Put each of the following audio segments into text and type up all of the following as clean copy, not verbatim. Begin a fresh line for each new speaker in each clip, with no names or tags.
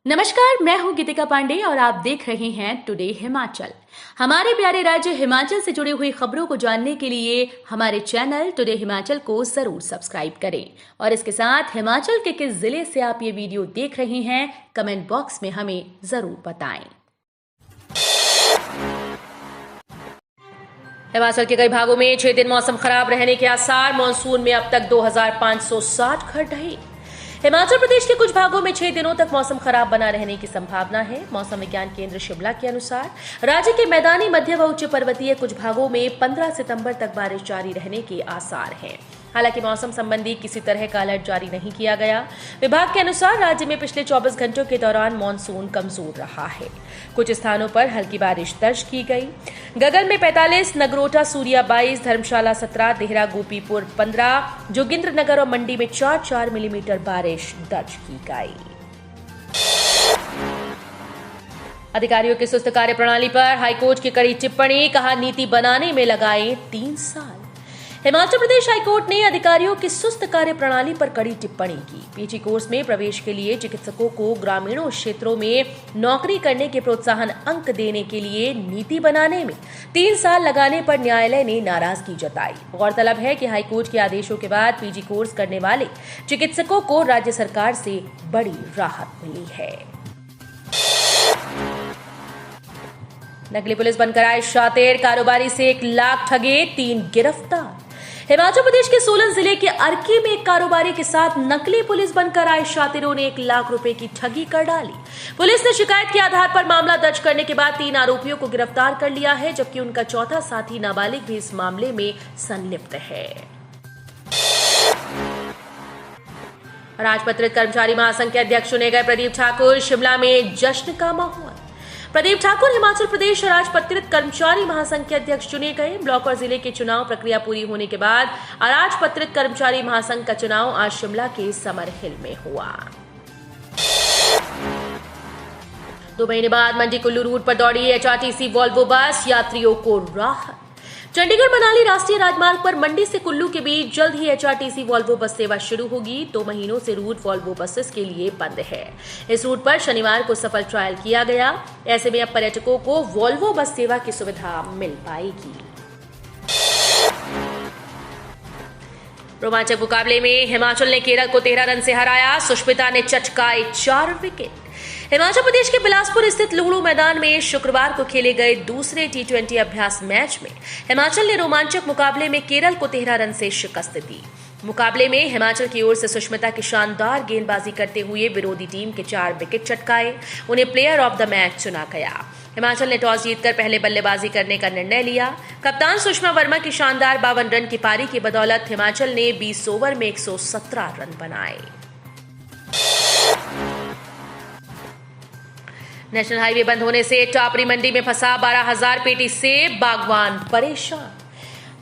नमस्कार, मैं हूं गीतिका पांडे और आप देख रहे हैं टुडे हिमाचल। हमारे प्यारे राज्य हिमाचल से जुड़ी हुई खबरों को जानने के लिए हमारे चैनल टुडे हिमाचल को जरूर सब्सक्राइब करें और इसके साथ हिमाचल के किस जिले से आप ये वीडियो देख रहे हैं कमेंट बॉक्स में हमें जरूर बताएं। हिमाचल के कई भागों में 6 दिन मौसम खराब रहने के आसार। मानसून में अब तक 2560 घर ढहे। हिमाचल प्रदेश के कुछ भागों में 6 दिनों तक मौसम खराब बना रहने की संभावना है। मौसम विज्ञान केंद्र शिमला के अनुसार राज्य के मैदानी, मध्य व उच्च पर्वतीय कुछ भागों में 15 सितंबर तक बारिश जारी रहने के आसार हैं। हालांकि मौसम संबंधी किसी तरह का अलर्ट जारी नहीं किया गया। विभाग के अनुसार राज्य में पिछले 24 घंटों के दौरान मानसून कमजोर रहा है। कुछ स्थानों पर हल्की बारिश दर्ज की गई। गगन में 45, नगरोटा सूरिया 22, धर्मशाला 17, देहरा गोपीपुर 15, जोगिंद्रनगर और मंडी में 4-4 मिलीमीटर बारिश दर्ज की गई। अधिकारियों की सुस्त कार्यप्रणाली पर हाईकोर्ट की कड़ी टिप्पणी, कहा नीति बनाने में लगाए 3 साल। हिमाचल प्रदेश हाईकोर्ट ने अधिकारियों की सुस्त कार्यप्रणाली पर कड़ी टिप्पणी की। पीजी कोर्स में प्रवेश के लिए चिकित्सकों को ग्रामीणों क्षेत्रों में नौकरी करने के प्रोत्साहन अंक देने के लिए नीति बनाने में 3 साल लगाने पर न्यायालय ने नाराजगी जताई। गौरतलब है कि हाईकोर्ट के आदेशों के बाद पीजी कोर्स करने वाले चिकित्सकों को राज्य सरकार से बड़ी राहत मिली है। नकली पुलिस बनकर आए शातिर, कारोबारी से 1 लाख ठगे, 3 गिरफ्तार। हिमाचल प्रदेश के सोलन जिले के अर्की में एक कारोबारी के साथ नकली पुलिस बनकर आए शातिरों ने 1 लाख रुपए की ठगी कर डाली। पुलिस ने शिकायत के आधार पर मामला दर्ज करने के बाद 3 आरोपियों को गिरफ्तार कर लिया है, जबकि उनका चौथा साथी नाबालिग भी इस मामले में संलिप्त है। राजपत्रित कर्मचारी महासंघ के अध्यक्ष चुने गए प्रदीप ठाकुर। शिमला में जश्न का माहौल। प्रदीप ठाकुर हिमाचल प्रदेश अराजपत्रित कर्मचारी महासंघ के अध्यक्ष चुने गए। ब्लॉक और जिले की चुनाव प्रक्रिया पूरी होने के बाद अराजपत्रित कर्मचारी महासंघ का चुनाव आज शिमला के समर हिल में हुआ। 2 महीने बाद मंडी कुल्लू रूट पर दौड़ी एचआरटीसी वॉल्वो बस, यात्रियों को राहत। चंडीगढ़ मनाली राष्ट्रीय राजमार्ग पर मंडी से कुल्लू के बीच जल्द ही एचआरटीसी वॉल्वो बस सेवा शुरू होगी। 2 महीनों से रूट वॉल्वो बसेस के लिए बंद है। इस रूट पर शनिवार को सफल ट्रायल किया गया। ऐसे में अब पर्यटकों को वॉल्वो बस सेवा की सुविधा मिल पाएगी। रोमांचक मुकाबले में हिमाचल ने केरल को 13 रन से हराया। सुष्मिता ने चटकाए 4 विकेट। हिमाचल प्रदेश के बिलासपुर स्थित लुहड़ू मैदान में शुक्रवार को खेले गए दूसरे टी20 अभ्यास मैच में हिमाचल ने रोमांचक मुकाबले में केरल को 13 रन से शिकस्त दी। मुकाबले में हिमाचल की ओर से सुष्मिता की शानदार गेंदबाजी करते हुए विरोधी टीम के 4 विकेट चटकाए। उन्हें प्लेयर ऑफ द मैच चुना गया। हिमाचल ने टॉस जीतकर पहले बल्लेबाजी करने का निर्णय लिया। कप्तान सुषमा वर्मा की शानदार 52 रन की पारी की बदौलत हिमाचल ने 20 ओवर में 117 रन बनाए। नेशनल हाईवे बंद होने से टापरी मंडी में फंसा 12,000 पेटी सेब, बागवान परेशान।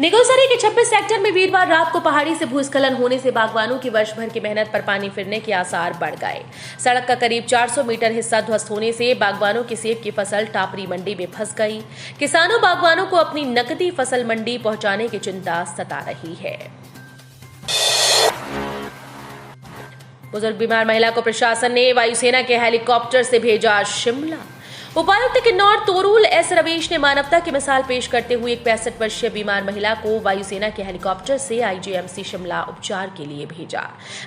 निगोसरी के 26 सेक्टर में वीरवार रात को पहाड़ी से भूस्खलन होने से बागवानों की वर्ष भर की मेहनत पर पानी फिरने के आसार बढ़ गए। सड़क का करीब 400 मीटर हिस्सा ध्वस्त होने से बागवानों की सेब की फसल टापरी मंडी में फंस गई। किसानों बागवानों को अपनी नकदी फसल मंडी पहुंचाने की चिंता सता रही है। बुजुर्ग बीमार महिला को प्रशासन ने वायुसेना के हेलीकॉप्टर से भेजा शिमला। उपायुक्त किन्नौर तोरूल एस रवीश ने मानवता की मिसाल पेश करते हुए एक 65 वर्षीय बीमार महिला को वायुसेना के हेलीकॉप्टर से आईजीएमसी शिमला उपचार के लिए भेजा।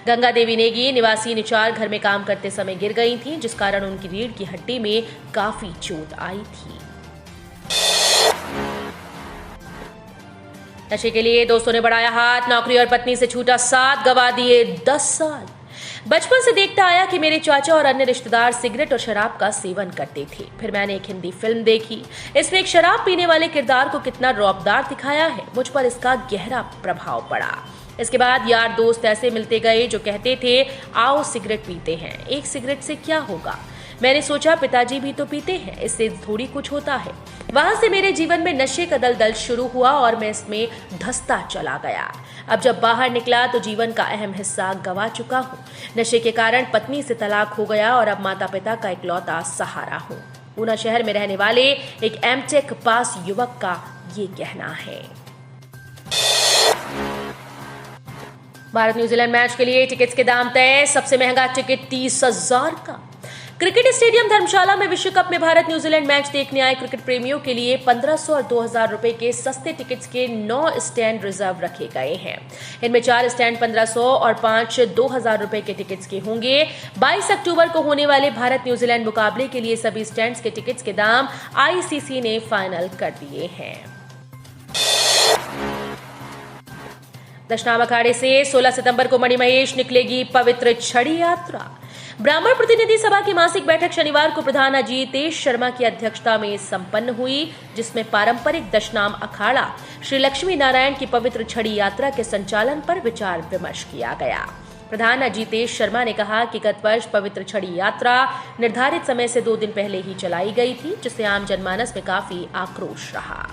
गंगा देवी नेगी निवासी निचार घर में काम करते समय गिर गई थी, जिस कारण उनकी रीढ़ की हड्डी में काफी चोट आई थी। नशे के लिए दोस्तों ने बढ़ाया हाथ। नौकरी और पत्नी से छूटा साथ, गवा दिए 10 साल। बचपन से देखता आया कि मेरे चाचा और अन्य रिश्तेदार सिगरेट और शराब का सेवन करते थे। फिर मैंने एक हिंदी फिल्म देखी। इसमें एक शराब पीने वाले किरदार को कितना रौबदार दिखाया है। मुझ पर इसका गहरा प्रभाव पड़ा। इसके बाद यार दोस्त ऐसे मिलते गए जो कहते थे आओ सिगरेट पीते हैं, एक सिगरेट से क्या होगा। मैंने सोचा पिताजी भी तो पीते हैं, इससे थोड़ी कुछ होता है। वहां से मेरे जीवन में नशे का दलदल शुरू हुआ और मैं इसमें धंसता चला गया। अब जब बाहर निकला तो जीवन का अहम हिस्सा गंवा चुका हूँ। नशे के कारण पत्नी से तलाक हो गया और अब माता पिता का इकलौता सहारा हूँ। ऊना शहर में रहने वाले एक एमटेक पास युवक का ये कहना है। भारत न्यूजीलैंड मैच के लिए टिकट्स के दाम तय। सबसे महंगा टिकट 30,000 का। क्रिकेट स्टेडियम धर्मशाला में विश्व कप में भारत न्यूजीलैंड मैच देखने आए क्रिकेट प्रेमियों के लिए 1500 और 2000 रुपए के सस्ते टिकट्स के 9 स्टैंड रिजर्व रखे गए हैं। इनमें 4 स्टैंड 1500 और 5 2000 रुपए के टिकट्स के होंगे। 22 अक्टूबर को होने वाले भारत न्यूजीलैंड मुकाबले के लिए सभी स्टैंड्स के टिकट्स के दाम आईसीसी ने फाइनल कर दिए हैं। दशनाम अखाड़े से 16 सितंबर को मणिमहेश निकलेगी पवित्र छड़ी यात्रा। ब्राह्मण प्रतिनिधि सभा की मासिक बैठक शनिवार को प्रधान अजीतेश शर्मा की अध्यक्षता में संपन्न हुई, जिसमें पारंपरिक दशनाम अखाड़ा श्री लक्ष्मी नारायण की पवित्र छड़ी यात्रा के संचालन पर विचार विमर्श किया गया। प्रधान अजीतेश शर्मा ने कहा कि गत वर्ष पवित्र छड़ी यात्रा निर्धारित समय से 2 दिन पहले ही चलाई गई थी, जिससे आम जनमानस में काफी आक्रोश रहा।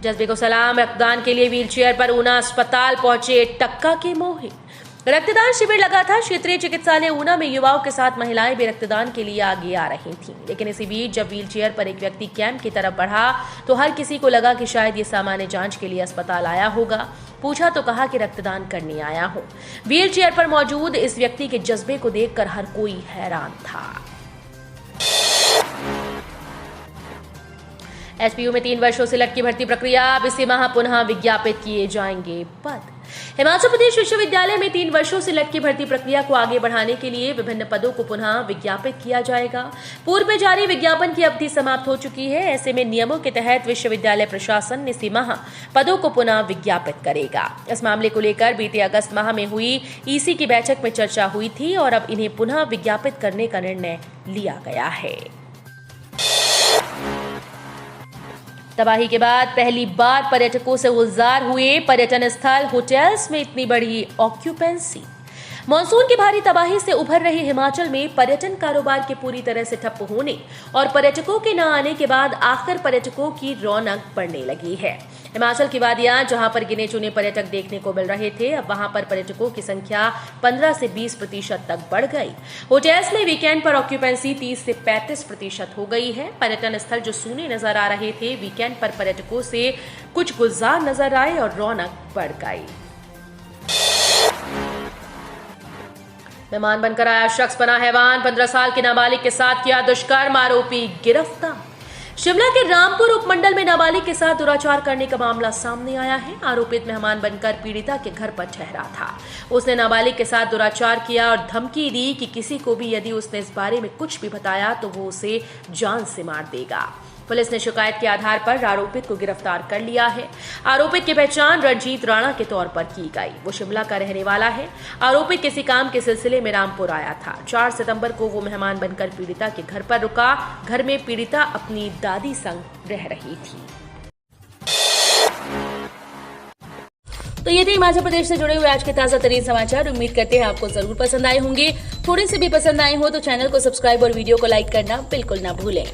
जज्बे को सलाम। रक्तदान के लिए व्हीलचेयर पर ऊना अस्पताल पहुंचे टक्का के मोहित। रक्तदान शिविर लगा था। क्षेत्रीय चिकित्सालय ऊना में युवाओं के साथ महिलाएं भी रक्तदान के लिए आगे आ रही थीं। लेकिन इसी बीच जब व्हीलचेयर पर एक व्यक्ति कैंप की तरफ बढ़ा तो हर किसी को लगा कि शायद ये सामान्य जांच के लिए अस्पताल आया होगा। पूछा तो कहा कि रक्तदान करने आया हूं। व्हीलचेयर पर मौजूद इस व्यक्ति के जज्बे को देखकर हर कोई हैरान था। एसपीयू में 3 वर्षों से लटकी भर्ती प्रक्रिया। अब इसी माह पुनः विज्ञापित किए जाएंगे पद। हिमाचल प्रदेश विश्वविद्यालय में 3 वर्षों से लटकी भर्ती प्रक्रिया को आगे बढ़ाने के लिए विभिन्न पदों को पुनः विज्ञापित किया जाएगा। पूर्व में जारी विज्ञापन की अवधि समाप्त हो चुकी है। ऐसे में नियमों के तहत विश्वविद्यालय प्रशासन इसी माह पदों को पुनः विज्ञापित करेगा। इस मामले को लेकर बीते अगस्त माह में हुई ईसी की बैठक में चर्चा हुई थी और अब इन्हें पुनः विज्ञापित करने का निर्णय लिया गया है। तबाही के बाद पहली बार पर्यटकों से गुलजार हुए पर्यटन स्थल। होटल्स में इतनी बड़ी ऑक्यूपेंसी। मॉनसून की भारी तबाही से उभर रहे हिमाचल में पर्यटन कारोबार के पूरी तरह से ठप होने और पर्यटकों के न आने के बाद आखिर पर्यटकों की रौनक बढ़ने लगी है। हिमाचल की वादियां जहां पर गिने चुने पर्यटक देखने को मिल रहे थे, अब वहां पर पर्यटकों की संख्या 15 से 20% तक बढ़ गई। होटल्स में वीकेंड पर ऑक्यूपेंसी 30 से 35% हो गई है। पर्यटन स्थल जो सूने नजर आ रहे थे, वीकेंड पर पर्यटकों से कुछ गुलजार नजर आए और रौनक बढ़ गई। मेहमान बनकर आया शख्स बना हैवान। 15 साल के नाबालिग के साथ किया दुष्कर्म, आरोपी गिरफ्तार। शिमला के रामपुर उपमंडल में नाबालिग के साथ दुराचार करने का मामला सामने आया है। आरोपित मेहमान बनकर पीड़िता के घर पर ठहरा था। उसने नाबालिग के साथ दुराचार किया और धमकी दी कि किसी को भी यदि उसने इस बारे में कुछ भी बताया तो वो उसे जान से मार देगा। पुलिस ने शिकायत के आधार पर आरोपित को गिरफ्तार कर लिया है। आरोपित की पहचान रणजीत राणा के तौर पर की गई। वो शिमला का रहने वाला है। आरोपित किसी काम के सिलसिले में रामपुर आया था। 4 सितंबर को वो मेहमान बनकर पीड़िता के घर पर रुका। घर में पीड़िता अपनी दादी संग रह रही थी। तो ये थे हिमाचल प्रदेश से जुड़े हुए आज के ताजा तरीन समाचार। उम्मीद करते हैं आपको जरूर पसंद आए होंगे। थोड़े से भी पसंद आए हो तो चैनल को सब्सक्राइब और वीडियो को लाइक करना बिल्कुल ना भूलें।